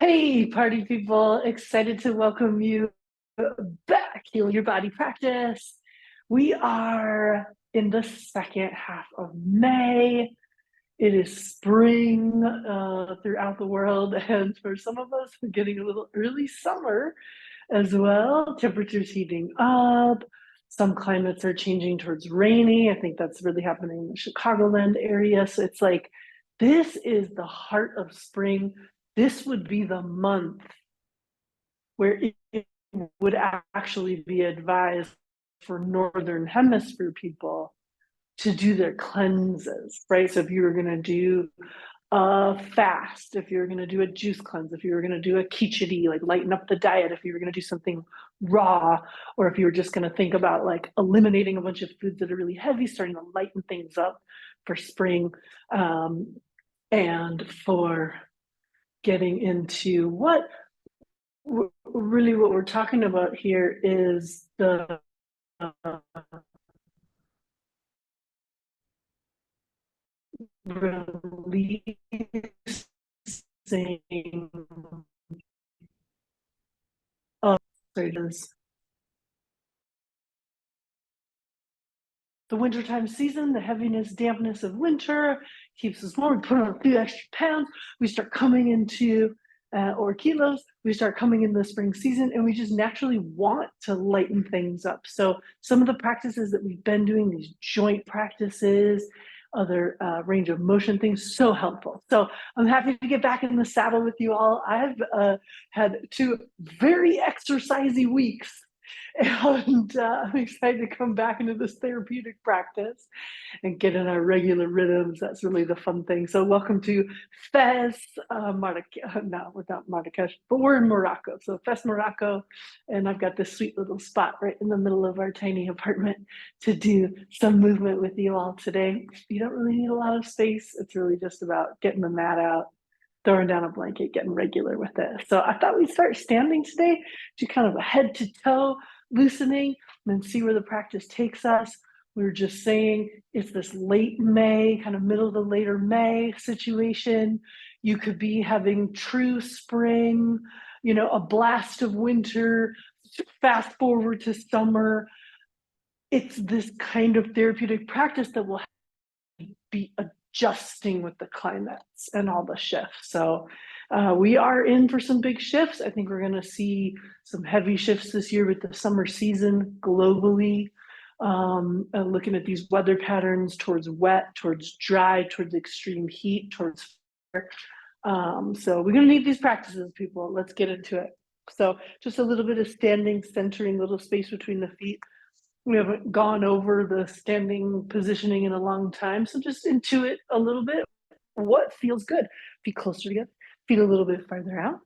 Hey, party people, excited to welcome you back. Heal Your Body practice. We are in the second half of May. It is spring throughout the world, and for some of us, we're getting a little early summer as well. Temperatures heating up. Some climates are changing towards rainy. I think that's really happening in the Chicagoland area. So it's like, this is the heart of spring. This would be the month where it would actually be advised for Northern Hemisphere people to do their cleanses, right? So if you were going to do a fast, if you were going to do a juice cleanse, if you were going to do a khichdi, like lighten up the diet, if you were going to do something raw, or if you were just going to think about like eliminating a bunch of foods that are really heavy, starting to lighten things up for spring, and for getting into what really what we're talking about here is the releasing of the wintertime season, the heaviness, dampness of winter keeps us warm. We put on a few extra pounds. We start coming into, or kilos, we start coming into the spring season, and we just naturally want to lighten things up. So some of the practices that we've been doing, these joint practices, other range of motion things, so helpful. So I'm happy to get back in the saddle with you all. I've had 2 very exercisey weeks, and I'm excited to come back into this therapeutic practice and get in our regular rhythms. That's really the fun thing. So welcome to Fez, no, we're not Marrakesh, but we're in Morocco. So Fez, Morocco, and I've got this sweet little spot right in the middle of our tiny apartment to do some movement with you all today. You don't really need a lot of space. It's really just about getting the mat out, throwing down a blanket, getting regular with it. So I thought we'd start standing today, do kind of a head to toe loosening, and then see where the practice takes us. We were just saying it's this late May, kind of middle to later May situation. You could be having true spring, a blast of winter, fast forward to summer. It's this kind of therapeutic practice that will be adjusting with the climates and all the shifts. So we are in for some big shifts. I think we're going to see some heavy shifts this year with the summer season globally. Looking at these weather patterns towards wet, towards dry, towards extreme heat, towards fire. So we're going to need these practices, people. Let's get into it. So just a little bit of standing, centering, little space between the feet. We haven't gone over the standing positioning in a long time, so just intuit a little bit what feels good. Feet closer together, feet a little bit farther out,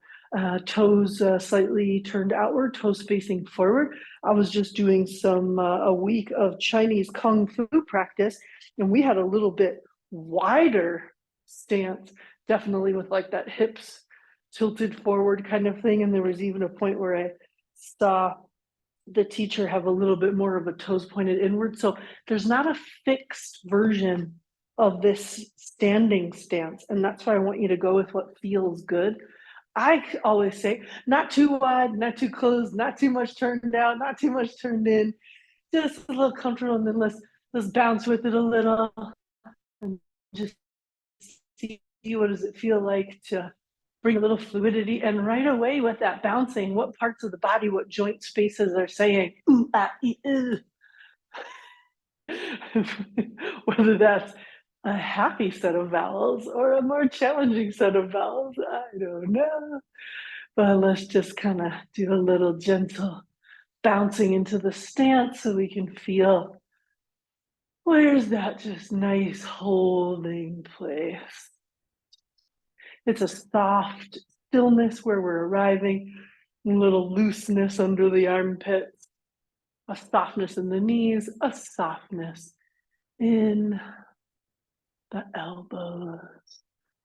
toes slightly turned outward, toes facing forward. I was just doing a week of Chinese Kung Fu practice, and we had a little bit wider stance, definitely with like that hips tilted forward kind of thing. And there was even a point where I saw the teacher have a little bit more of a toes pointed inward. So there's not a fixed version of this standing stance. And that's why I want you to go with what feels good. I always say, not too wide, not too closed, not too much turned out, not too much turned in, just a little comfortable. And then let's bounce with it a little and just see what does it feel like to bring a little fluidity. And right away with that bouncing, what parts of the body, what joint spaces are saying, ooh, ah, whether that's a happy set of vowels or a more challenging set of vowels, I don't know. But let's just kind of do a little gentle bouncing into the stance so we can feel where's that just nice holding place. It's a soft stillness where we're arriving, a little looseness under the armpits, a softness in the knees, a softness in the elbows,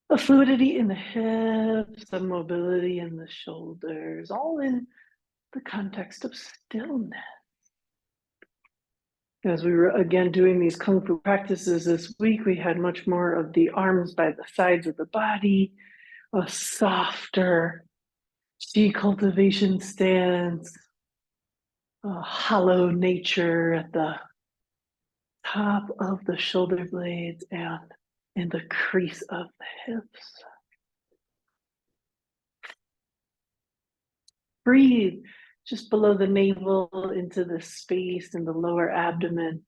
a fluidity in the hips, a mobility in the shoulders, all in the context of stillness. As we were again doing these Kung Fu practices this week, we had much more of the arms by the sides of the body, a softer Chi cultivation stance, hollow nature at the top of the shoulder blades and in the crease of the hips. Breathe just below the navel into the space in the lower abdomen,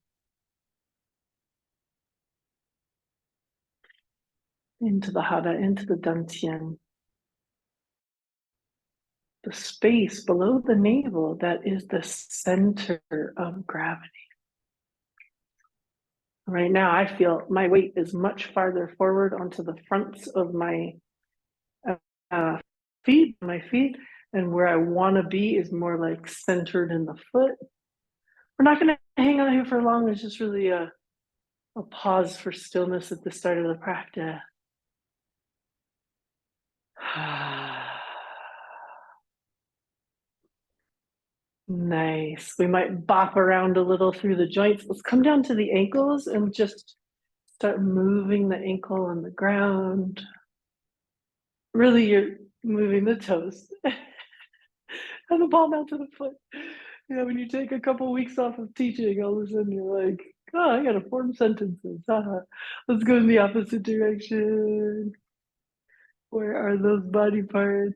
into the hara, into the dantian. The space below the navel that is the center of gravity. Right now, I feel my weight is much farther forward onto the fronts of my uh, my feet, and where I want to be is more like centered in the foot. We're not going to hang out here for long. It's just really a pause for stillness at the start of the practice. Nice. We might bop around a little through the joints. Let's come down to the ankles and just start moving the ankle on the ground. Really, you're moving the toes and the ball down to the foot. Yeah, when you take a couple weeks off of teaching, all of a sudden you're like, oh, I gotta form sentences. Let's go in the opposite direction. Where are those body parts?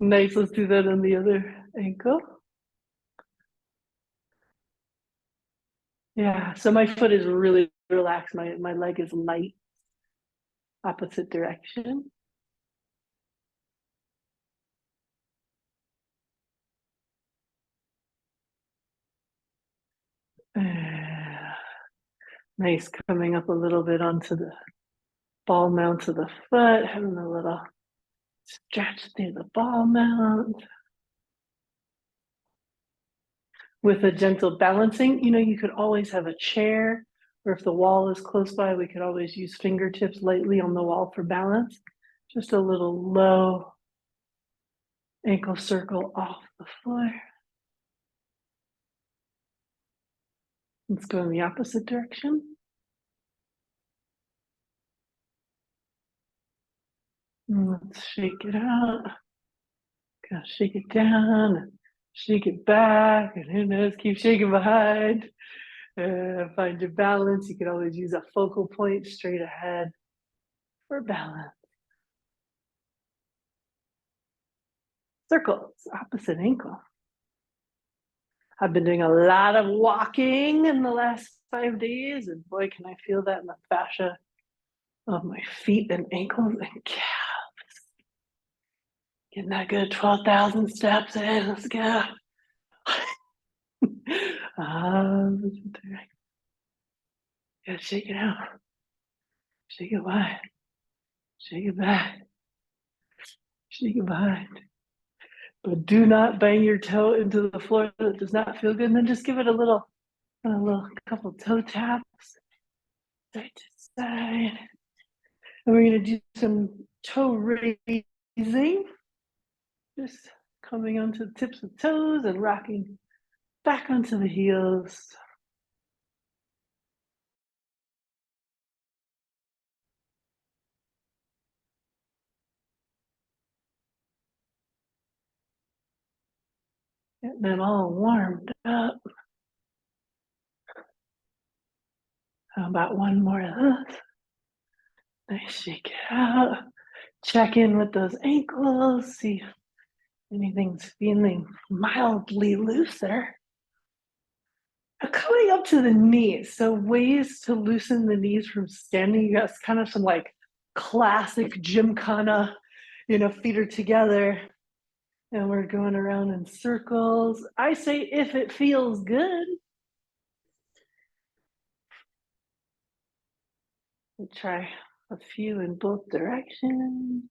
Nice, let's do that on the other ankle. Yeah, so my foot is really relaxed. My leg is light, opposite direction. Nice, coming up a little bit onto the ball mount of the foot, having a little stretch through the ball mount. With a gentle balancing, you could always have a chair, or if the wall is close by, we could always use fingertips lightly on the wall for balance. Just a little low ankle circle off the floor. Let's go in the opposite direction. And let's shake it out. Gotta shake it down, shake it back, and who knows, keep shaking behind. Find your balance. You can always use a focal point straight ahead for balance. Circles, opposite ankle. I've been doing a lot of walking in the last 5 days, and boy, can I feel that in the fascia of my feet and ankles and calves. Getting that good 12,000 steps in. Let's go. Yeah, shake it out. Shake it wide. Shake it back. Shake it behind. But do not bang your toe into the floor that does not feel good. And then just give it a couple toe taps, side to side. And we're going to do some toe raising, just coming onto the tips of toes and rocking back onto the heels. Getting them all warmed up. How about one more of this? Nice, shake it out. Check in with those ankles, see if anything's feeling mildly looser. Coming up to the knees, so ways to loosen the knees from standing. You got kind of some like classic gymkhana, feet are together and we're going around in circles. I say if it feels good. We'll try a few in both directions.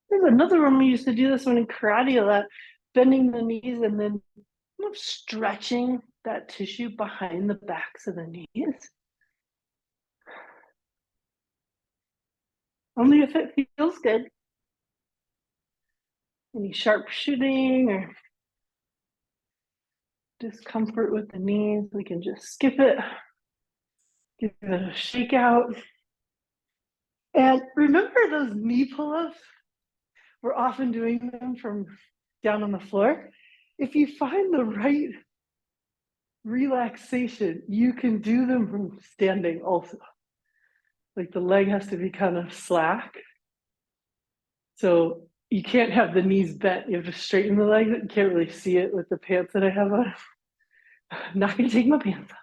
There's another one we used to do this one in karate a lot, bending the knees and then stretching that tissue behind the backs of the knees. Only if it feels good. Any sharp shooting or discomfort with the knees, we can just skip it, give it a shake out. And remember those knee pull-ups? We're often doing them from down on the floor. If you find the right relaxation, you can do them from standing also. Like the leg has to be kind of slack. So you can't have the knees bent. You have to straighten the leg. You can't really see it with the pants that I have on. I'm not going to take my pants off.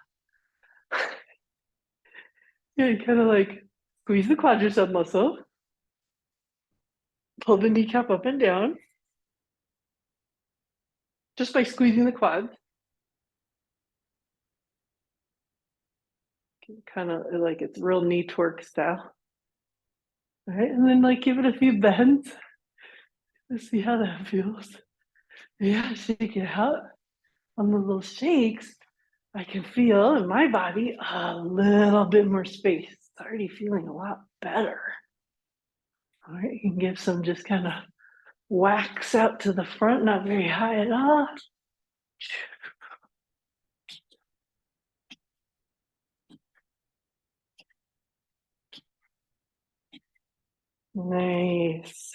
Yeah, you kind of like squeeze the quadricep muscle, pull the kneecap up and down just by squeezing the quads. Kind of like it's real knee torque style. All right, and then like give it a few bends. Let's see how that feels. Yeah, shake it out. On the little shakes, I can feel in my body a little bit more space. It's already feeling a lot better. All right, you can give some just kind of whacks out to the front, not very high at all. Nice.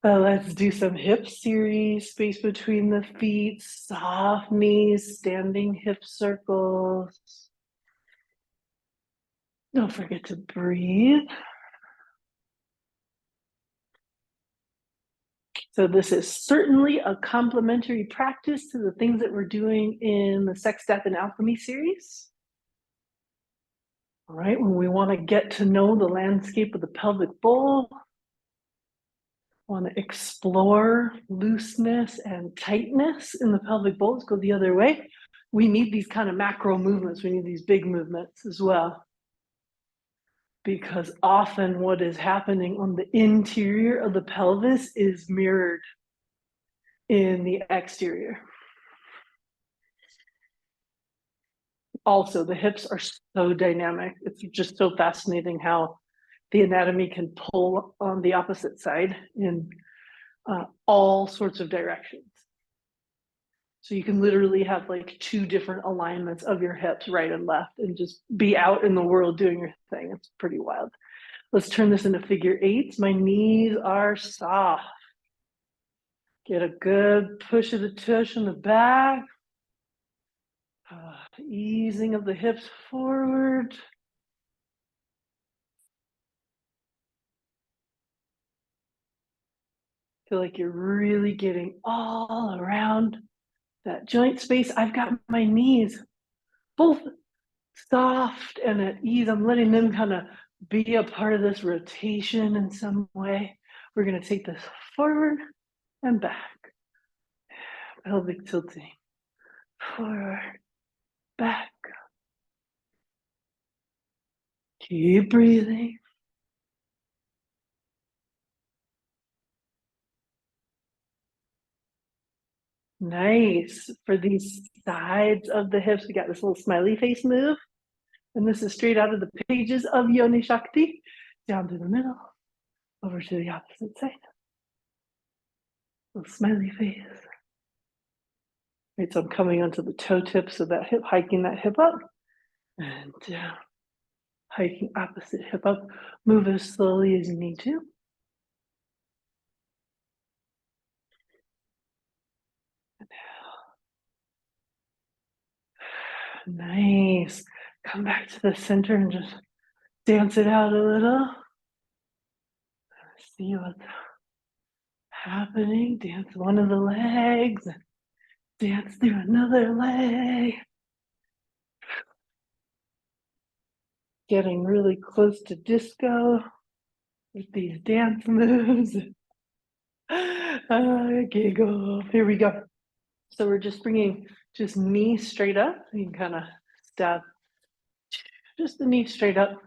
Let's do some hip series, space between the feet, soft knees, standing hip circles. Don't forget to breathe. So this is certainly a complementary practice to the things that we're doing in the Sex, Death, and Alchemy series. All right, when we want to get to know the landscape of the pelvic bowl, want to explore looseness and tightness in the pelvic bowl, let's go the other way. We need these kind of macro movements. We need these big movements as well. Because often what is happening on the interior of the pelvis is mirrored in the exterior. Also, the hips are so dynamic. It's just so fascinating how the anatomy can pull on the opposite side in all sorts of directions. So you can literally have like two different alignments of your hips, right and left, and just be out in the world doing your thing. It's pretty wild. Let's turn this into figure eights. My knees are soft. Get a good push of the tush in the back. Easing of the hips forward. Feel like you're really getting all around that joint space. I've got my knees both soft and at ease. I'm letting them kind of be a part of this rotation in some way. We're going to take this forward and back. Pelvic tilting. Forward, back. Keep breathing. Nice. For these sides of the hips, we got this little smiley face move. And this is straight out of the pages of Yoni Shakti. Down to the middle, over to the opposite side. Little smiley face. Right, so I'm coming onto the toe tips of that hip, hiking that hip up. And down. Hiking opposite hip up. Move as slowly as you need to. Nice. Come back to the center and just dance it out a little. See what's happening. Dance one of the legs. Dance through another leg. Getting really close to disco with these dance moves. Giggle. Here we go. So we're just bringing just knee straight up. You can kind of stab just the knee straight up.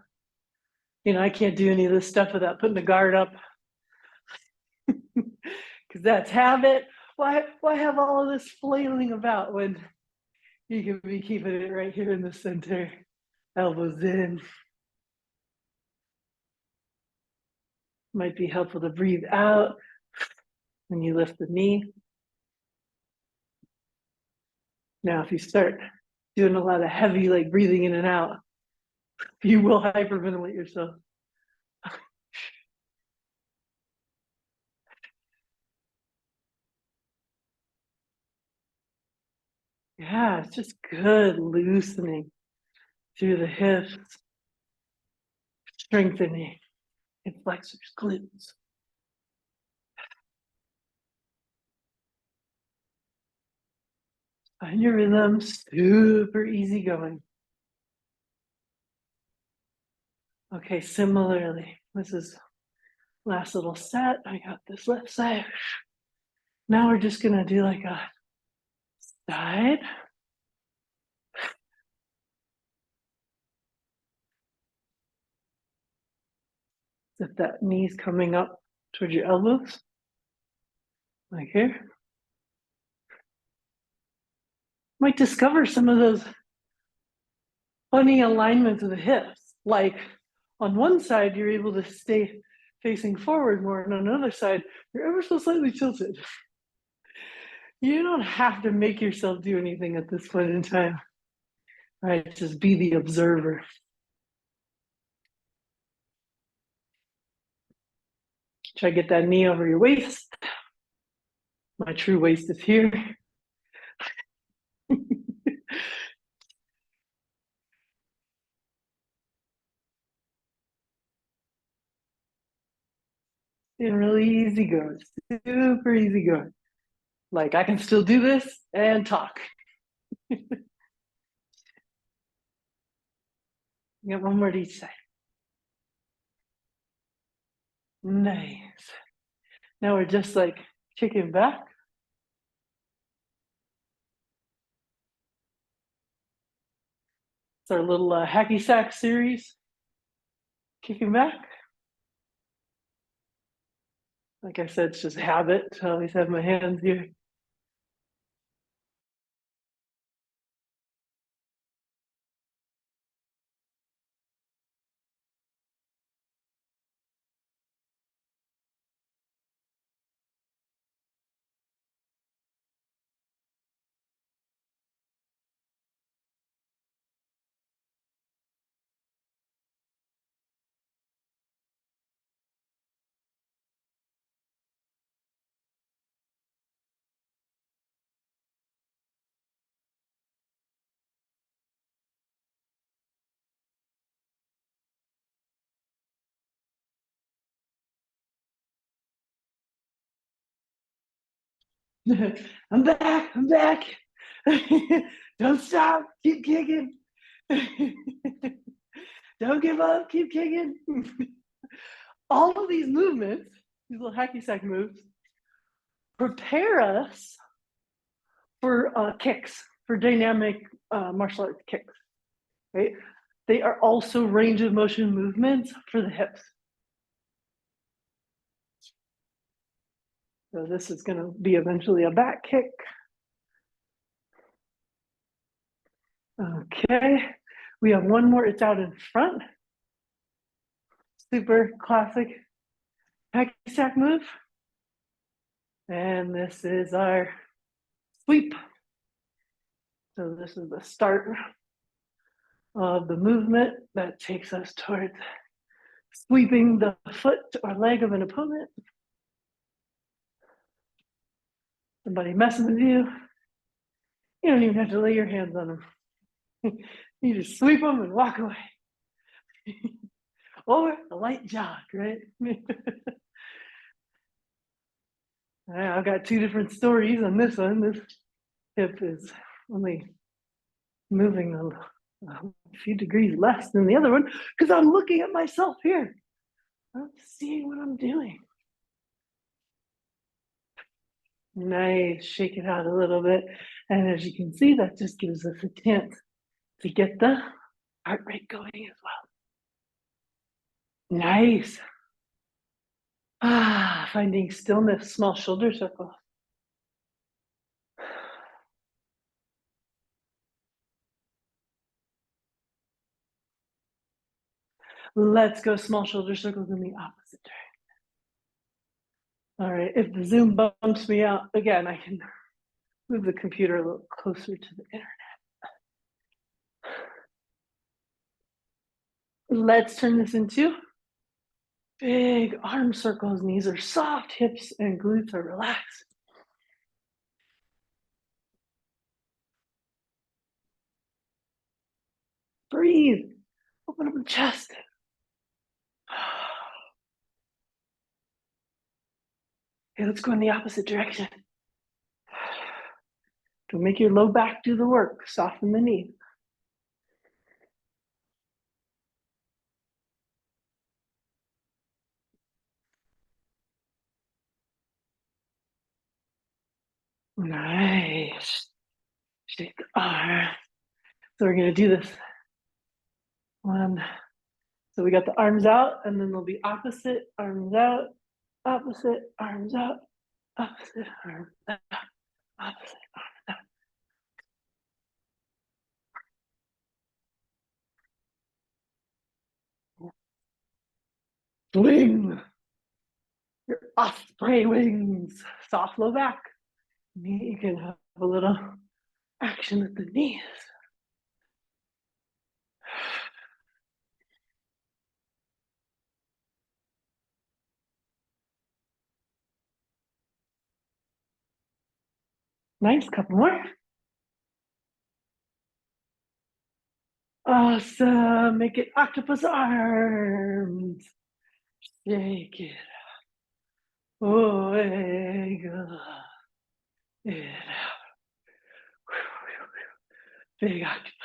You know, I can't do any of this stuff without putting the guard up because that's habit. Why have all of this flailing about when you can be keeping it right here in the center? Elbows in. Might be helpful to breathe out when you lift the knee. Now, if you start doing a lot of heavy, like breathing in and out, You will hyperventilate yourself. Yeah, it's just good loosening through the hips, strengthening hip flexors, glutes. Find your rhythm, super easy going. Okay, similarly, this is last little set. I got this left side. Now we're just gonna do like a side. If that knee's coming up towards your elbows, like here. Might discover some of those funny alignments of the hips. Like on one side, you're able to stay facing forward more, and on another side, you're ever so slightly tilted. You don't have to make yourself do anything at this point in time. Right? Just be the observer. Try to get that knee over your waist. My true waist is here. And really easy going, super easy going. Like I can still do this and talk. You got one more to each side. Nice. Now we're just like kicking back. It's our little hacky sack series. Kicking back. Like I said, it's just habit to always have my hands here. I'm back. I'm back. Don't stop. Keep kicking. Don't give up. Keep kicking. All of these movements, these little hacky sack moves, prepare us for kicks, for dynamic martial arts kicks, right? They are also range of motion movements for the hips. So this is going to be eventually a back kick. Okay, we have one more. It's out in front. Super classic hacky sack move. And this is our sweep. So this is the start of the movement that takes us towards sweeping the foot or leg of an opponent. Somebody messing with you, you don't even have to lay your hands on them. You just sweep them and walk away. Or a light jog, right? I've got two different stories on this one. This hip is only moving a few degrees less than the other one because I'm looking at myself here. I'm seeing what I'm doing. Nice, shake it out a little bit. And as you can see, that just gives us a chance to get the heart rate going as well. Nice. Finding stillness, small shoulder circle. Let's go small shoulder circles in the opposite direction. All right, if the Zoom bumps me out, again, I can move the computer a little closer to the internet. Let's turn this into big arm circles. Knees are soft, hips and glutes are relaxed. Breathe. Open up the chest. Okay, let's go in the opposite direction. Don't make your low back do the work. Soften the knee. Nice. Shake the arm. So we're gonna do this one. So we got the arms out, and then they'll be opposite, arms out, opposite, arms out, opposite, arms out, opposite, arms out. Swing your osprey wings. Soft low back. You can have a little action at the knees. Nice, couple more. Awesome. Make it octopus arms. Shake it. Wiggle it out. Big octopus arm.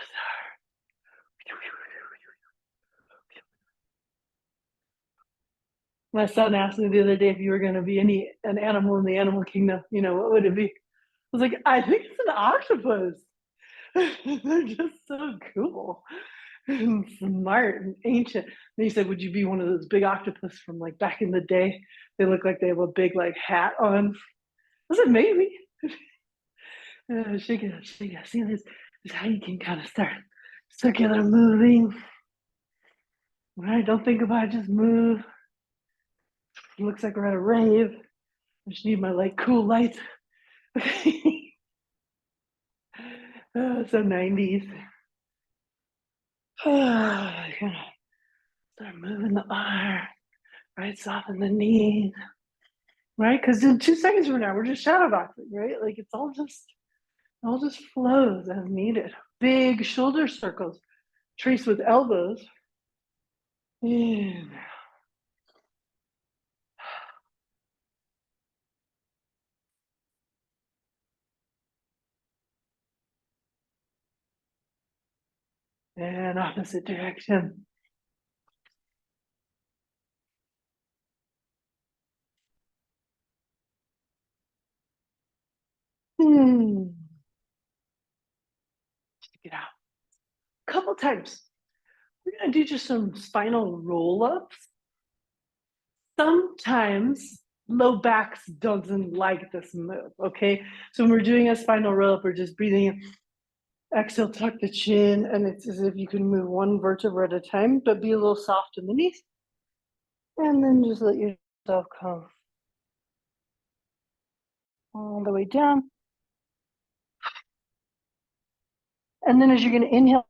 My son asked me the other day if you were going to be an animal in the animal kingdom, what would it be? I was like, I think it's an octopus. They're just so cool and smart and ancient. And he said, would you be one of those big octopus from like back in the day? They look like they have a big like hat on. I said, maybe. Shake it, shake it. See, this is how you can kind of start circular moving. All right, don't think about it, just move. It looks like we're at a rave. I just need my like cool lights. So 90s. Start moving the arm, right? Soften the knees, right? Because in 2 seconds from now, we're just shadow boxing, right? Like it's all just flows as needed. Big shoulder circles, trace with elbows. In. And opposite direction. Check it out. A couple times. We're gonna do just some spinal roll-ups. Sometimes low backs doesn't like this move, okay? So when we're doing a spinal roll-up, we're just breathing in. Exhale, tuck the chin, and it's as if you can move one vertebra at a time, but be a little soft in the knees. And then just let yourself come all the way down. And then as you're going to inhale,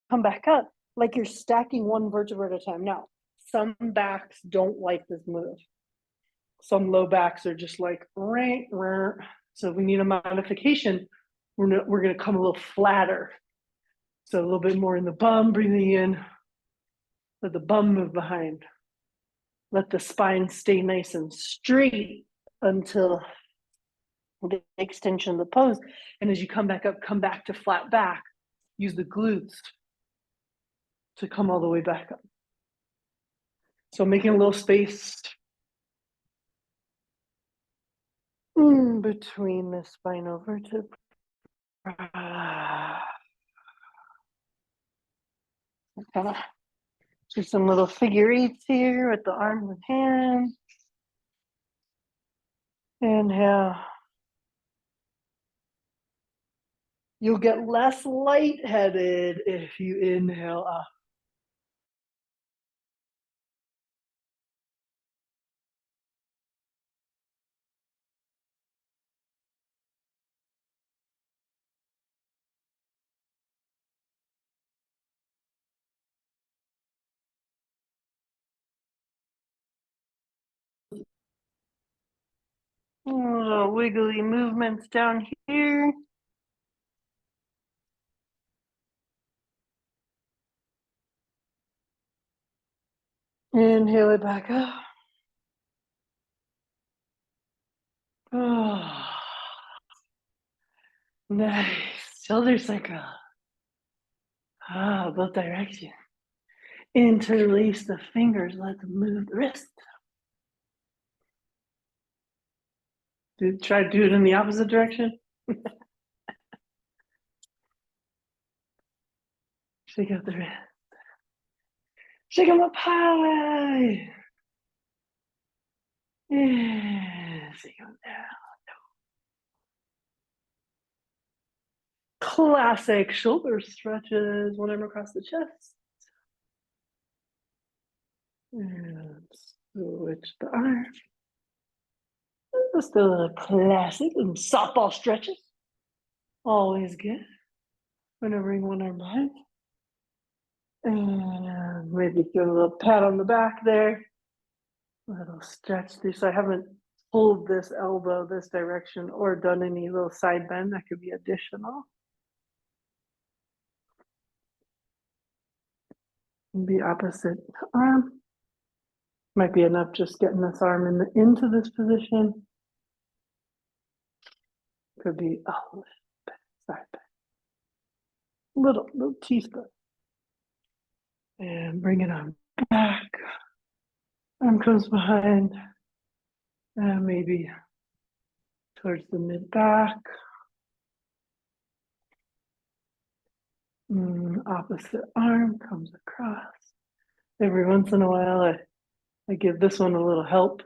come back up, like you're stacking one vertebra at a time. Now, some backs don't like this move. Some low backs are just like, right. So if we need a modification, we're going to come a little flatter. So a little bit more in the bum, breathing in, let the bum move behind. Let the spine stay nice and straight until the extension of the pose. And as you come back up, come back to flat back. Use the glutes to come all the way back up. So making a little space in between the spinal vertebrae. Kind of do some little figure eights here with the arms and hands. Inhale. You'll get less lightheaded if you inhale up. little wiggly movements down here. Inhale it back up. Oh, nice. Shoulder circle. Both directions. Interlace the fingers. Let them move the wrist. Try to do it in the opposite direction. Shake out the wrist. Shake them up high. Yeah, shake them down. Classic shoulder stretches. One arm across the chest. And switch the arm. Just a classic softball stretches. Always good. I'm gonna bring one arm behind. And maybe give a little pat on the back there. A little stretch through. So I haven't pulled this elbow this direction or done any little side bend. That could be additional. The opposite arm. Might be enough just getting this arm into this position. Could be side bend. Little teaspoon. And bring it on back. Arm comes behind. And maybe towards the mid back. Opposite arm comes across. Every once in a while, I give this one a little help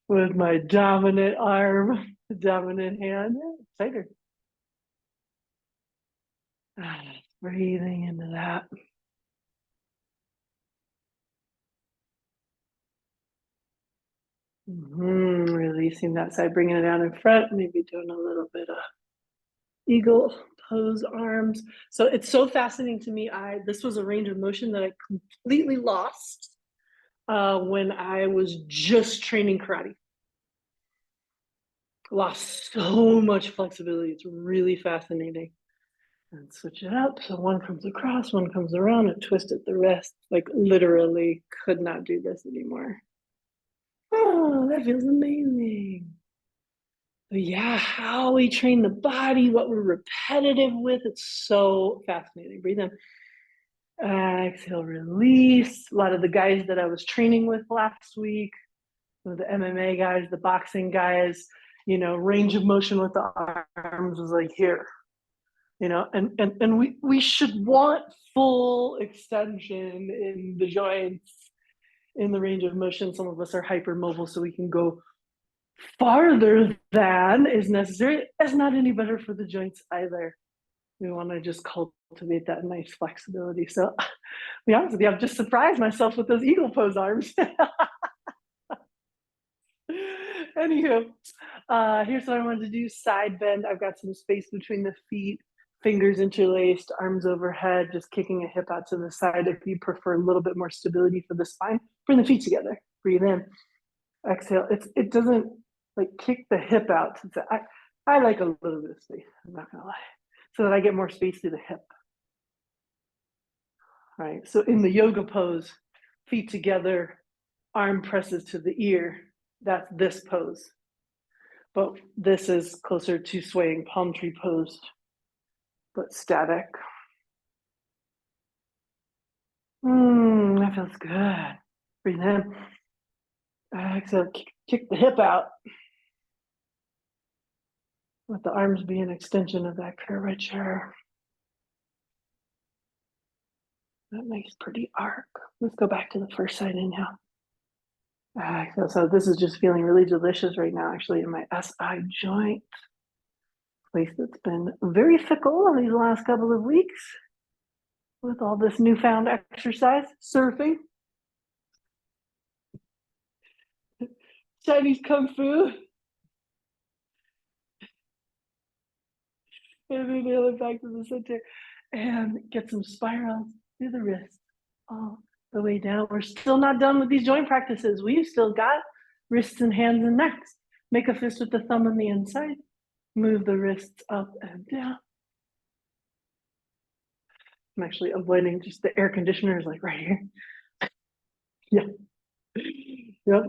with my dominant arm, dominant hand. Tighter. Breathing into that. Releasing that side, bringing it down in front, maybe doing a little bit of eagle pose arms. So it's so fascinating to me. This was a range of motion that I completely lost when I was just training karate. Lost so much flexibility. It's really fascinating. And switch it up. So one comes across, one comes around, and twisted the wrist. Like literally could not do this anymore. Oh, that feels amazing. But yeah, how we train the body, what we're repetitive with, it's so fascinating. Breathe in. Exhale, release. A lot of the guys that I was training with last week, the MMA guys, the boxing guys, range of motion with the arms was like here, and we should want full extension in the joints, in the range of motion. Some of us are hypermobile, so we can go farther than is necessary. It's not any better for the joints either. We want to just cultivate that nice flexibility. So, to be honest with you, I've just surprised myself with those eagle pose arms. Anywho, here's what I wanted to do. Side bend. I've got some space between the feet, fingers interlaced, arms overhead, just kicking a hip out to the side. If you prefer a little bit more stability for the spine, bring the feet together. Breathe in. Exhale. It doesn't like kick the hip out. I like a little bit of space. I'm not gonna lie, so that I get more space through the hip. All right. So in the yoga pose, feet together, arm presses to the ear. That's this pose. But this is closer to swaying palm tree pose, but static. That feels good. Breathe in. Exhale, kick the hip out. Let the arms be an extension of that curvature. That makes pretty arc. Let's go back to the first side inhale. So this is just feeling really delicious right now, actually, in my SI joint. Place that's been very fickle these last couple of weeks with all this newfound exercise, surfing, Chinese kung fu, and then nail it back to the center and get some spirals through the wrist all the way down. We're still not done with these joint practices. We've still got wrists and hands and necks. Make a fist with the thumb on the inside. Move the wrists up and down. I'm actually avoiding just the air conditioners like right here. Yeah. Yep.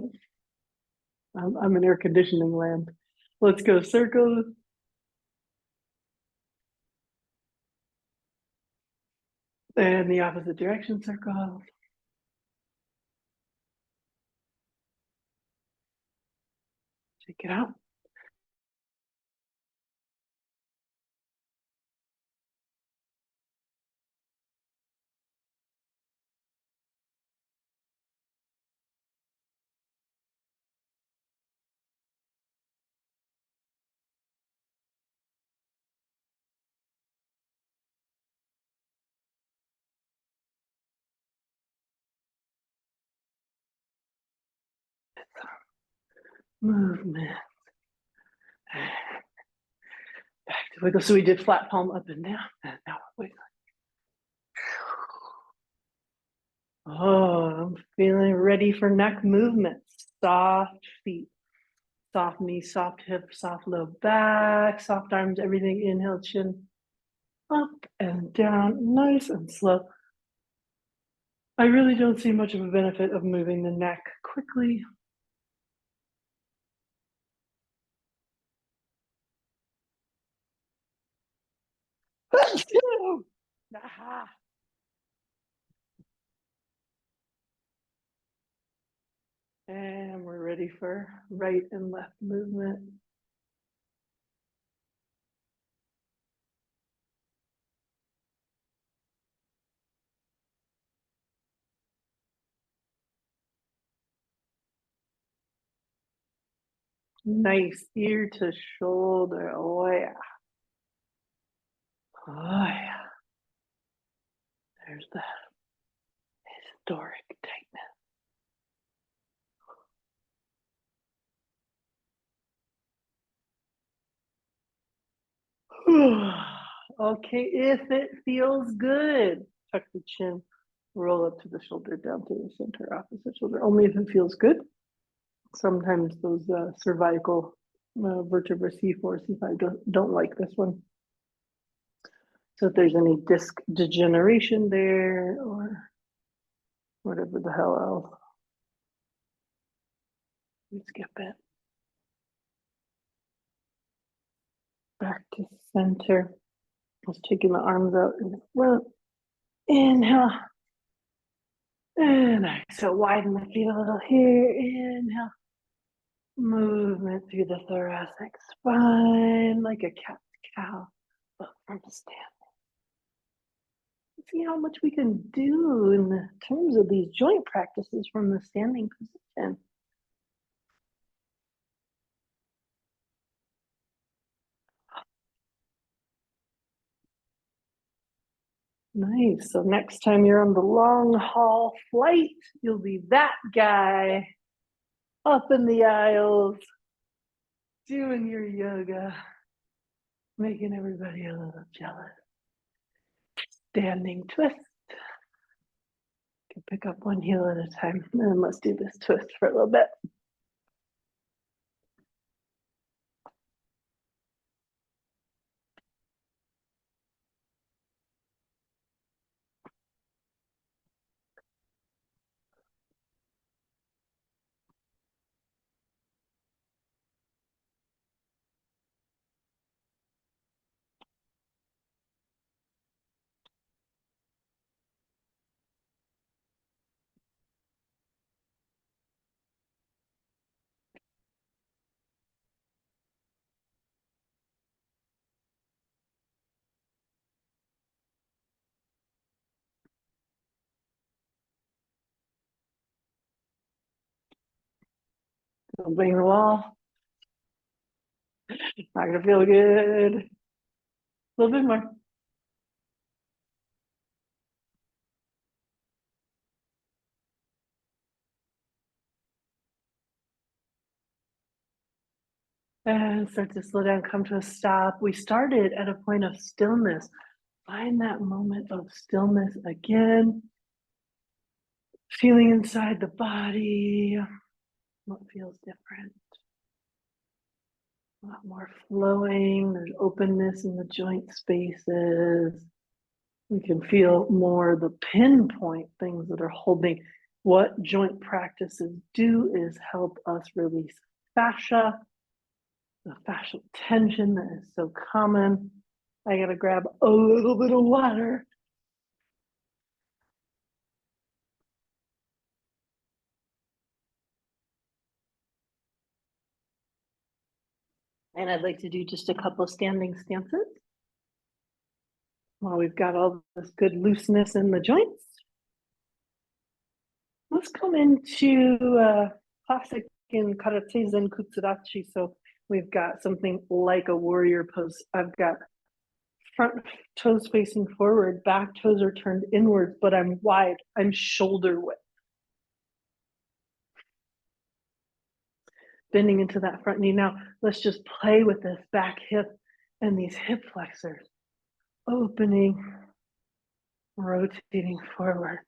I'm in air conditioning land. Let's go circles. And the opposite direction circle. Check it out. Movement. Back to wiggle. So we did flat palm up and down. And now we're wiggling. Oh, I'm feeling ready for neck movement. Soft feet, soft knees, soft hips, soft low back, soft arms, everything. Inhale, chin up and down, nice and slow. I really don't see much of a benefit of moving the neck quickly. And we're ready for right and left movement. Nice, ear to shoulder. Oh yeah. Oh yeah. There's the historic tightness. Okay, if it feels good, tuck the chin, roll up to the shoulder, down to the center, opposite shoulder, only if it feels good. Sometimes those cervical vertebra C4, C5 don't like this one. So if there's any disc degeneration there or whatever the hell else, we skip it. Back to center. Just taking the arms out in the front. Inhale. And exhale, widen the feet a little here. Inhale. Movement through the thoracic spine like a cat cow, but from standing. See how much we can do in the terms of these joint practices from the standing position. Nice. So next time you're on the long haul flight, you'll be that guy up in the aisles doing your yoga, making everybody a little jealous. Standing twist. Can pick up one heel at a time. And let's do this twist for a little bit. Don't bang the wall. Not gonna feel good. A little bit more. And start to slow down, come to a stop. We started at a point of stillness. Find that moment of stillness again. Feeling inside the body. What feels different? A lot more flowing. There's openness in the joint spaces. We can feel more the pinpoint things that are holding. What joint practices do is help us release fascia, the fascial tension that is so common. I gotta grab a little bit of water. And I'd like to do just a couple standing stances while we've got all this good looseness in the joints. Let's come into classic in karate zen kutsurachi. So we've got something like a warrior pose. I've got front toes facing forward, back toes are turned inwards, but I'm wide, I'm shoulder width. Bending into that front knee. Now let's just play with this back hip and these hip flexors. Opening, rotating forward.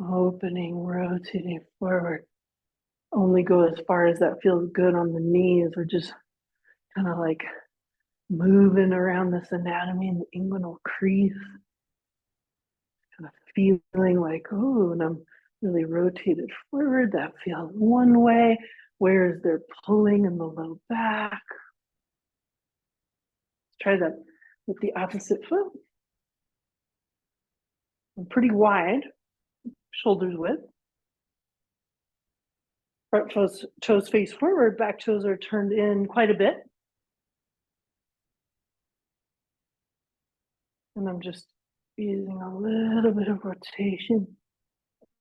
Opening, rotating forward. Only go as far as that feels good on the knees, or just kind of like moving around this anatomy in the inguinal crease. Kind of feeling like, oh, and I'm really rotated forward. That feels one way. Where is there pulling in the low back? Let's try that with the opposite foot. I'm pretty wide, shoulders width. Front toes face forward, back toes are turned in quite a bit. And I'm just using a little bit of rotation,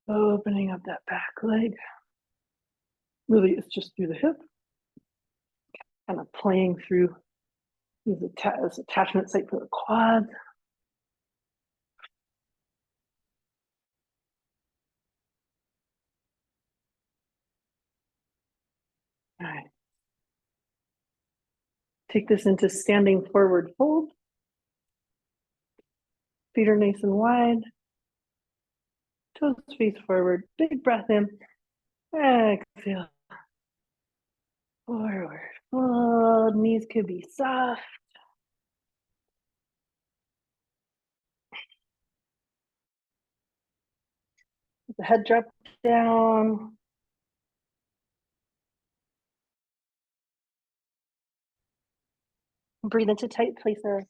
opening up that back leg. Really, it's just through the hip, kind of playing through this attachment site for the quads. All right. Take this into standing forward fold. Feet are nice and wide. Toes face forward. Big breath in. Exhale. Forward fold. Knees could be soft. The head drop down. Breathe into tight places.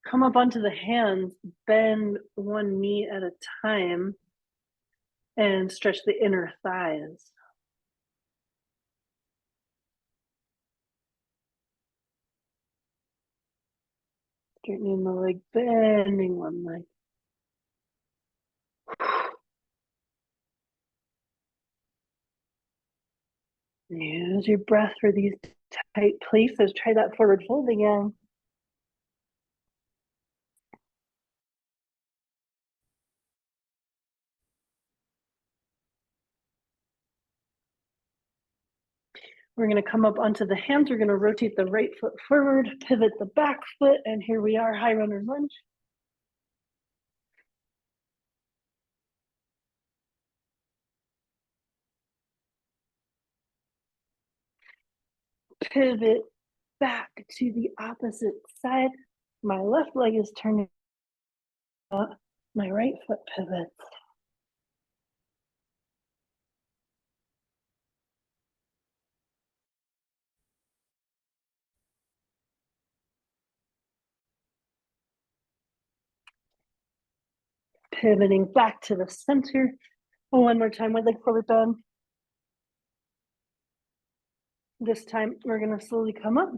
Come up onto the hands, bend one knee at a time, and stretch the inner thighs. Straightening the leg, bending one leg. Use your breath for these tight places. Try that forward fold again. We're going to come up onto the hands. We're going to rotate the right foot forward, pivot the back foot, and here we are, high runner's lunge. Pivot back to the opposite side. My left leg is turning up. My right foot pivots. Pivoting back to the center. One more time with leg forward bend. This time we're going to slowly come up.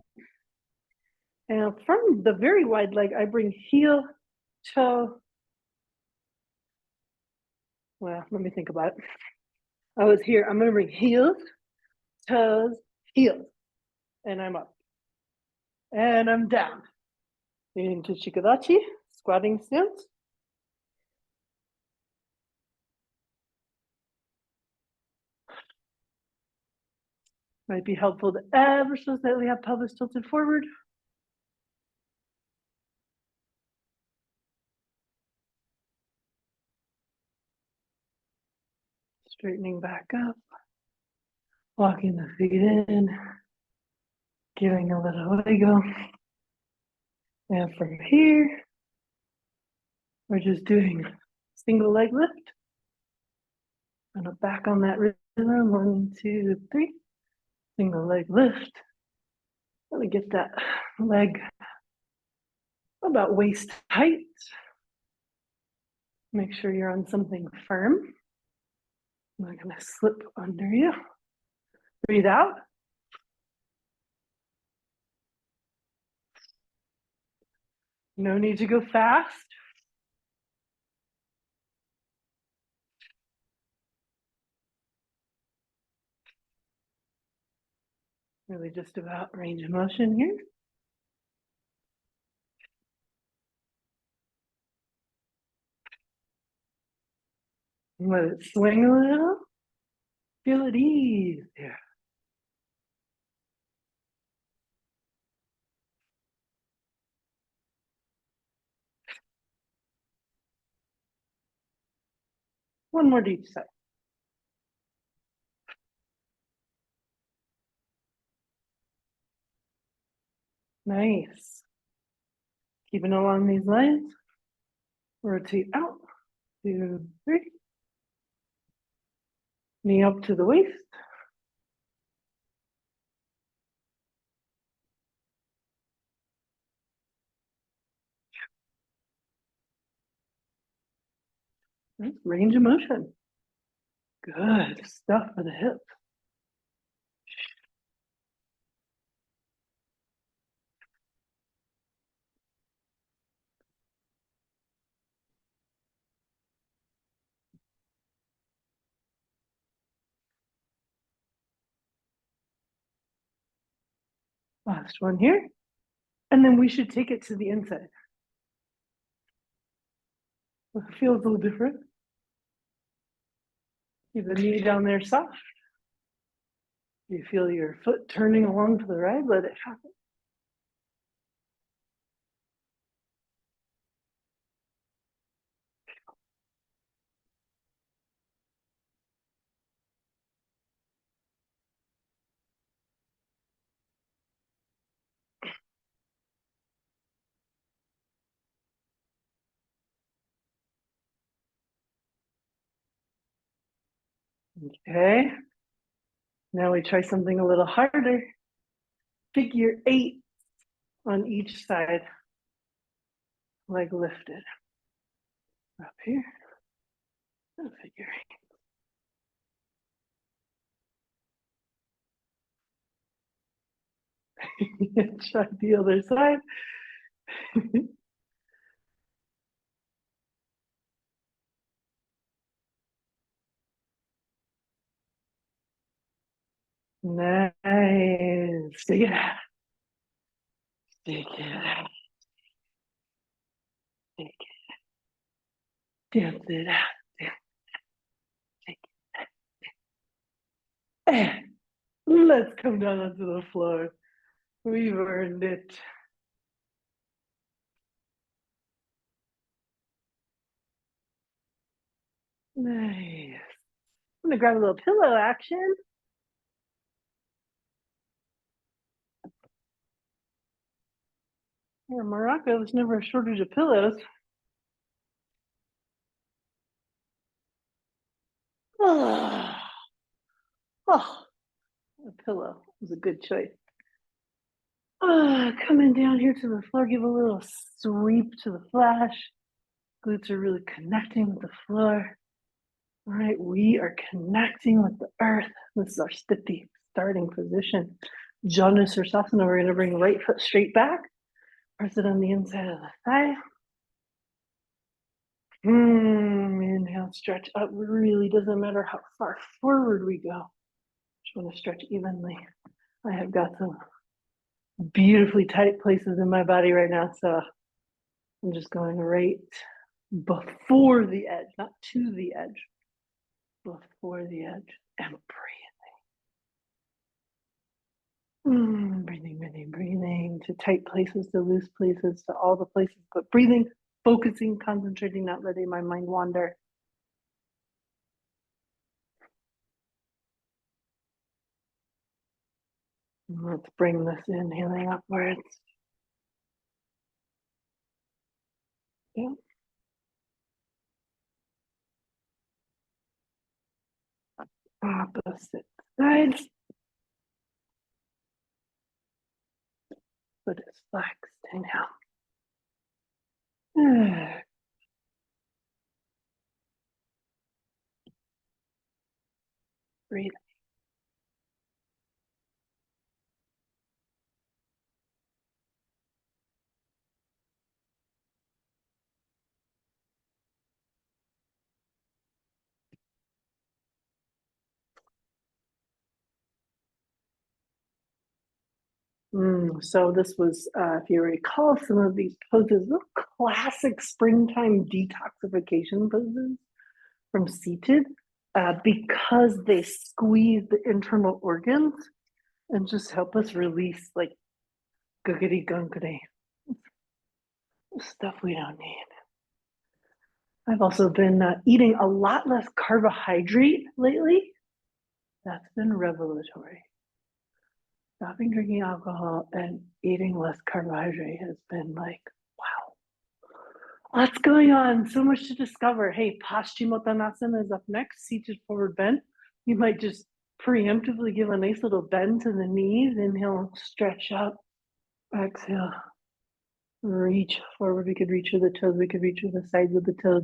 And from the very wide leg, I bring heel, toe. Well, let me think about it. I was here. I'm going to bring heels, toes, heels. And I'm up. And I'm down. Into Shikadachi, squatting stance. Might be helpful to ever so slightly have pelvis tilted forward. Straightening back up, walking the feet in, giving a little wiggle. And from here, we're just doing single leg lift. And back on that rhythm. 1, 2, 3. Single leg lift. Really get that leg about waist height. Make sure you're on something firm. I'm not going to slip under you. Breathe out. No need to go fast. Really just about range of motion here. Let it swing a little. Feel it ease here. One more to each side. Nice. Keeping along these lines. Rotate out. 2, 3. Knee up to the waist. Range of motion. Good stuff for the hips. Last one here. And then we should take it to the inside. It feels a little different. Keep the knee down there soft. You feel your foot turning along to the right, let it happen. Okay. Now we try something a little harder. Figure 8 on each side. Leg lifted. Up here. And figure 8. Try the other side. Nice. Take it out. Take it out. Take it. Dance it out. Take it. And let's come down onto the floor. We've earned it. Nice. I'm gonna grab a little pillow action. Here in Morocco, there's never a shortage of pillows. Oh, a pillow was a good choice. Coming down here to the floor, give a little sweep to the flash. Glutes are really connecting with the floor. All right, we are connecting with the earth. This is our stiffy starting position. Janusirsasana, we're gonna bring right foot straight back. Press it on the inside of the thigh. Inhale, stretch up. Really doesn't matter how far forward we go. Just want to stretch evenly. I have got some beautifully tight places in my body right now, so I'm just going right before the edge, not to the edge, before the edge, and breathing. Breathing to tight places, to loose places, to all the places, but breathing, focusing, concentrating, not letting my mind wander. Let's bring this inhaling upwards. Yeah. Opposite sides. Foot is flexed. Inhale. Breathe. So this was, if you recall, some of these poses, little classic springtime detoxification poses from seated, because they squeeze the internal organs and just help us release like guggity gunkity stuff we don't need. I've also been eating a lot less carbohydrate lately. That's been revelatory. Stopping drinking alcohol and eating less carbohydrate has been like, wow, lots going on, so much to discover. Hey, Paschimottanasana is up next, seated forward bend. You might just preemptively give a nice little bend to the knees. Inhale, stretch up. Exhale, reach forward. We could reach with the toes. We could reach with the sides of the toes.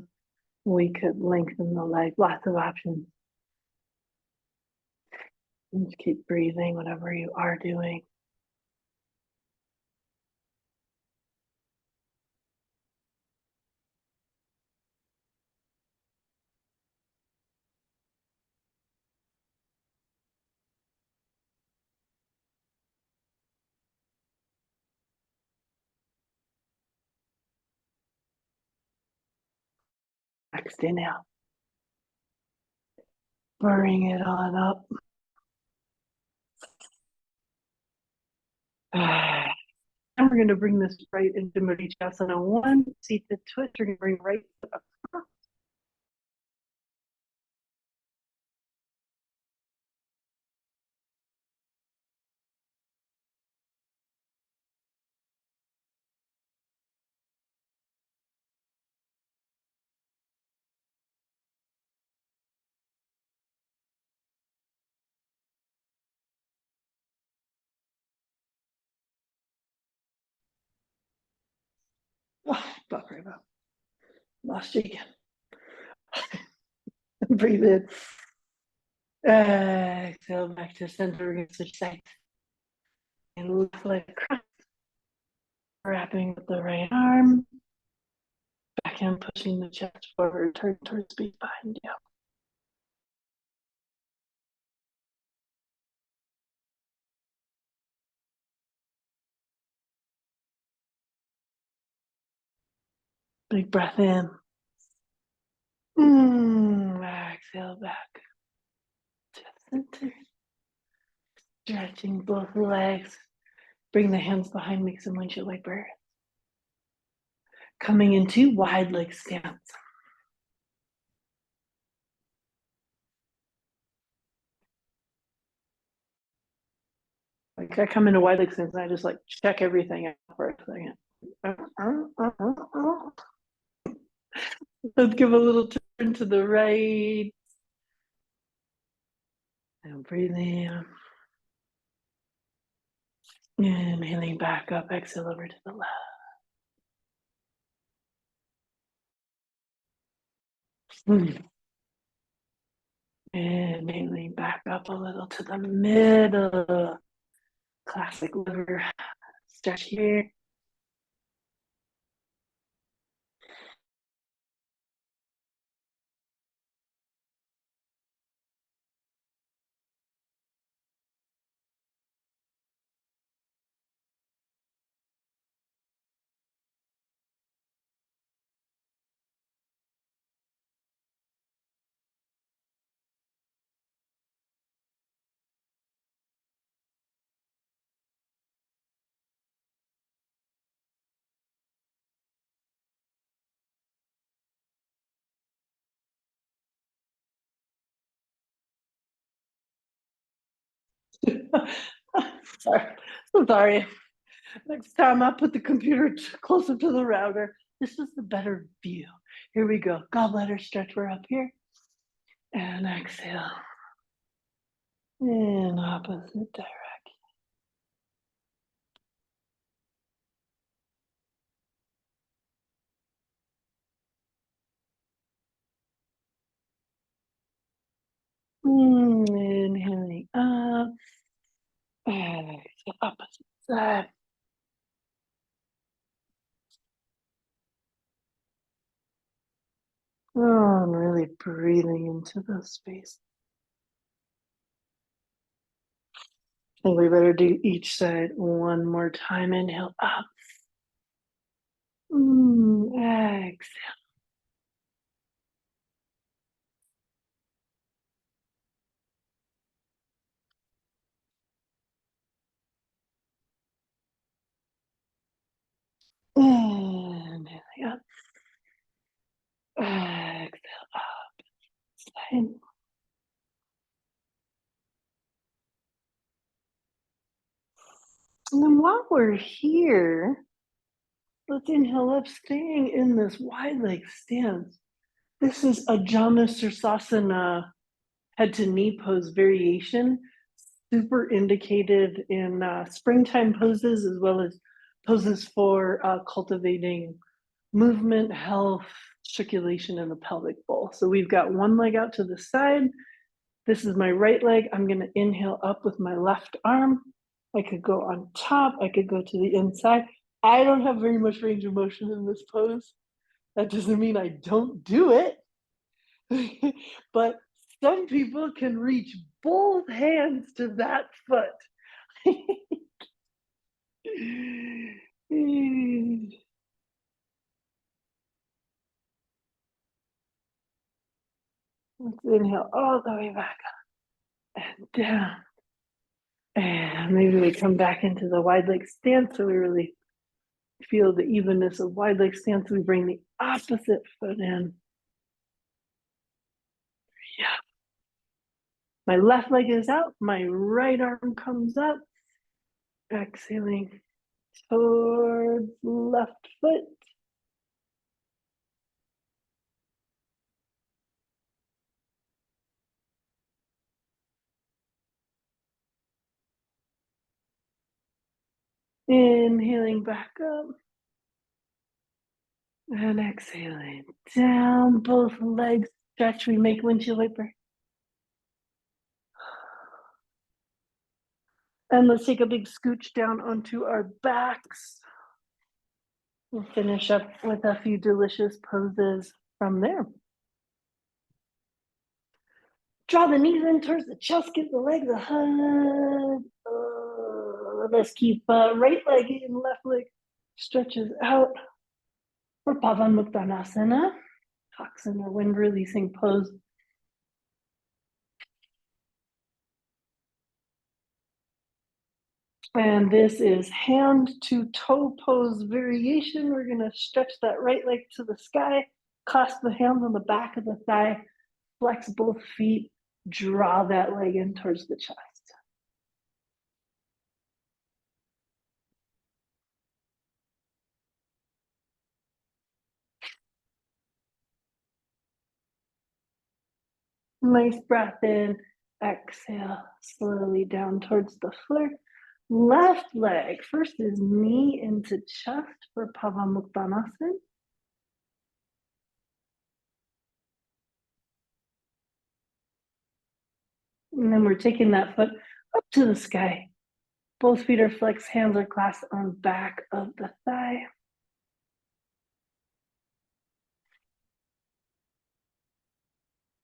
We could lengthen the leg. Lots of options. And just keep breathing, whatever you are doing. Next inhale. Bring it on up. And we're going to bring this right into Mudrichasana 1, seated twist. We're going to bring right up. Oh, fuck right up. Lost you again. Breathe in. Exhale back to center. We're going to switch sides. And left leg across. Wrapping with the right arm. Back hand pushing the chest forward. Turn towards speed behind you. Big breath in. Exhale back to center. Stretching both legs. Bring the hands behind, make some windshield wiper. Coming into wide leg stance. Like I come into wide leg stance and I just like check everything out for a second. Let's give a little turn to the right. And breathe in. Inhaling back up, exhale over to the left. Inhaling back up a little to the middle. Classic liver stretch here. Sorry. So sorry. Next time I put the computer closer to the router. This is the better view. Here we go. Gallbladder stretch. We're up here. And exhale. In opposite direction. Inhaling up. Exhale, opposite side. Oh, and really breathing into those spaces. I think we better do each side one more time. Inhale up. Exhale. Inhaling up. Exhale up. Side. And then while we're here, let's inhale up, staying in this wide leg stance. This is a Janu Sirsasana head to knee pose variation, super indicated in springtime poses as well as poses for cultivating movement, health, circulation in the pelvic bowl. So we've got one leg out to the side. This is my right leg. I'm going to inhale up with my left arm. I could go on top. I could go to the inside. I don't have very much range of motion in this pose. That doesn't mean I don't do it. But some people can reach both hands to that foot. Let's inhale all the way back up and down. And maybe we come back into the wide leg stance so we really feel the evenness of wide leg stance. We bring the opposite foot in. Yeah. My left leg is out. My right arm comes up. Exhaling towards left foot. Inhaling back up. And exhaling down. Both legs stretch. We make windshield wiper. And let's take a big scooch down onto our backs. We'll finish up with a few delicious poses from there. Draw the knees in towards the chest, give the legs a hug. Let's keep right leg in, left leg stretches out for Pavanmuktanasana, toxin or wind releasing pose. And this is hand to toe pose variation. We're going to stretch that right leg to the sky, clasp the hands on the back of the thigh, flex both feet, draw that leg in towards the chest. Nice breath in, exhale, slowly down towards the floor. Left leg, first is knee into chest for Pavamuktanasana. And then we're taking that foot up to the sky. Both feet are flexed, hands are clasped on back of the thigh.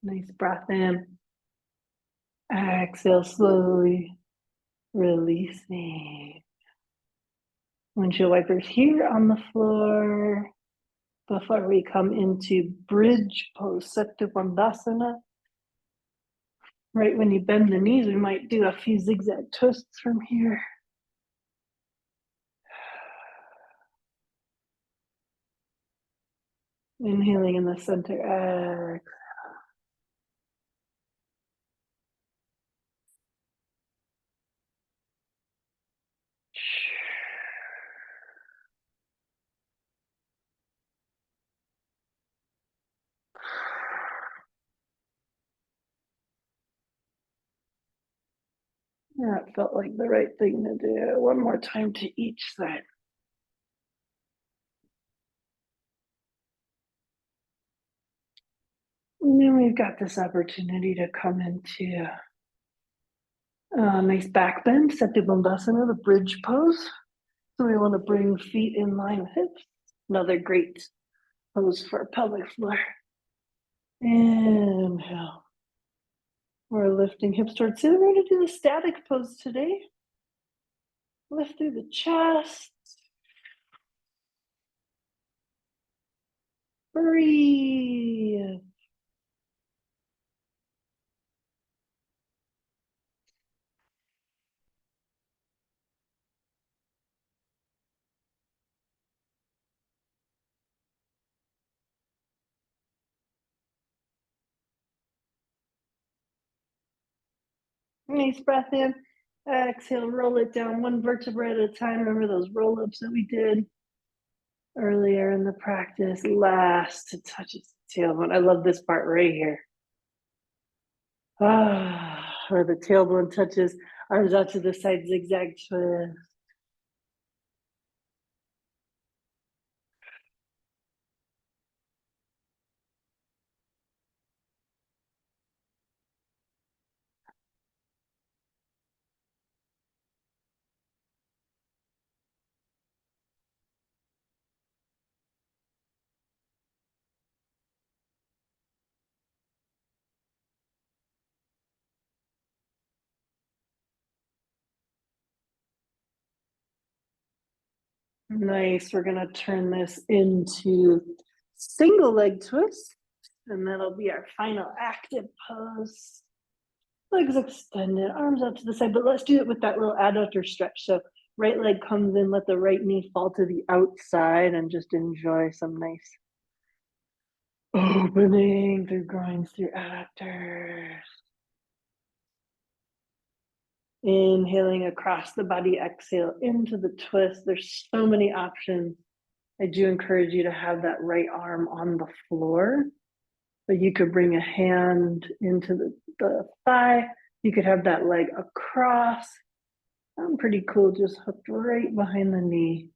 Nice breath in. Exhale, slowly releasing. Windshield wipers here on the floor before we come into bridge pose, Sakta Bandhasana. Right when you bend the knees, we might do a few zigzag twists from here. Inhaling in the center, exhale. Yeah, it felt like the right thing to do. One more time to each side. And then we've got this opportunity to come into a nice back bend, Sati Bandhasana, the bridge pose. So we want to bring feet in line with hips. Another great pose for pelvic floor. Inhale. We're lifting hips towards center. We're going to do the static pose today. Lift through the chest. Breathe. Nice breath in. Exhale, roll it down one vertebra at a time. Remember those roll-ups that we did earlier in the practice. Last to touch its tailbone. I love this part right here. Where the tailbone touches, arms out to the side, zigzag twist. Nice. We're going to turn this into single leg twist, and that'll be our final active pose. Legs extended, arms out to the side, but let's do it with that little adductor stretch. So right leg comes in, let the right knee fall to the outside, and just enjoy some nice opening through groins, through adductors. Inhaling across the body, exhale into the twist. There's so many options. I do encourage you to have that right arm on the floor, but you could bring a hand into the thigh. You could have that leg across. I'm pretty cool, just hooked right behind the knee,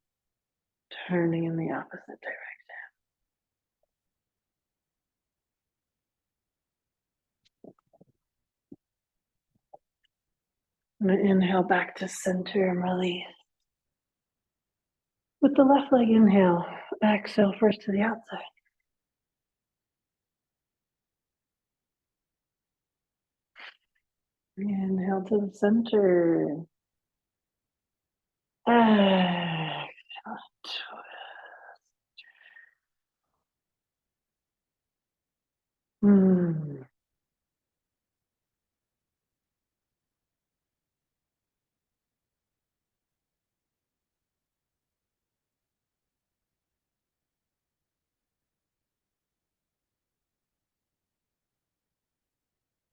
turning in the opposite direction. I'm gonna inhale back to center and release. With the left leg, inhale, exhale first to the outside. Inhale to the center. Exhale, twist.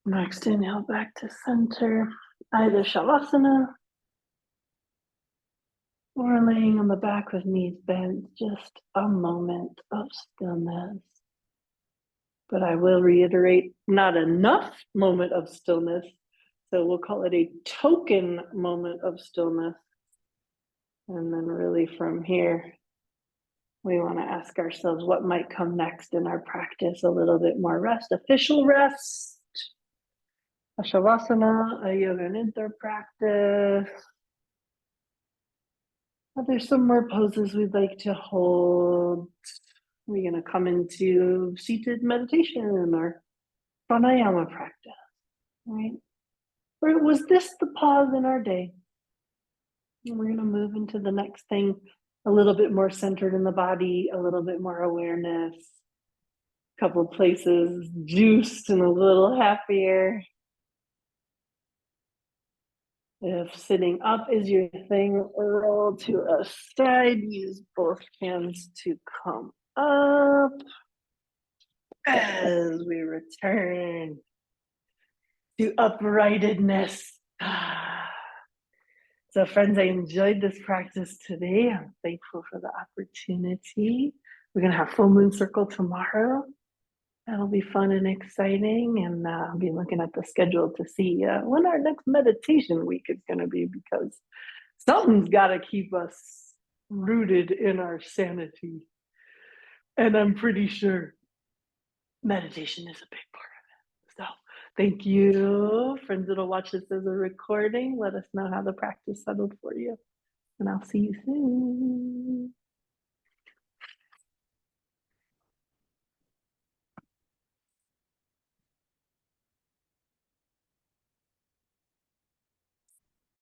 Next, inhale back to center, either Shavasana or laying on the back with knees bent, just a moment of stillness. But I will reiterate, not enough moment of stillness. So we'll call it a token moment of stillness. And then really from here, we want to ask ourselves what might come next in our practice. A little bit more rest, official rest, a Shavasana, a Yoga Nidra practice. There's some more poses we'd like to hold. We're going to come into seated meditation or pranayama practice, right? Or was this the pause in our day? And we're going to move into the next thing a little bit more centered in the body, a little bit more awareness, a couple places juiced and a little happier. If sitting up is your thing, roll to a side, use both hands to come up as we return to uprightedness. So friends, I enjoyed this practice today. I'm thankful for the opportunity. We're going to have full moon circle tomorrow. That'll be fun and exciting, and I'll be looking at the schedule to see when our next meditation week is going to be, because something's got to keep us rooted in our sanity. And I'm pretty sure meditation is a big part of it. So thank you. Friends that'll watch this as a recording, let us know how the practice settled for you. And I'll see you soon.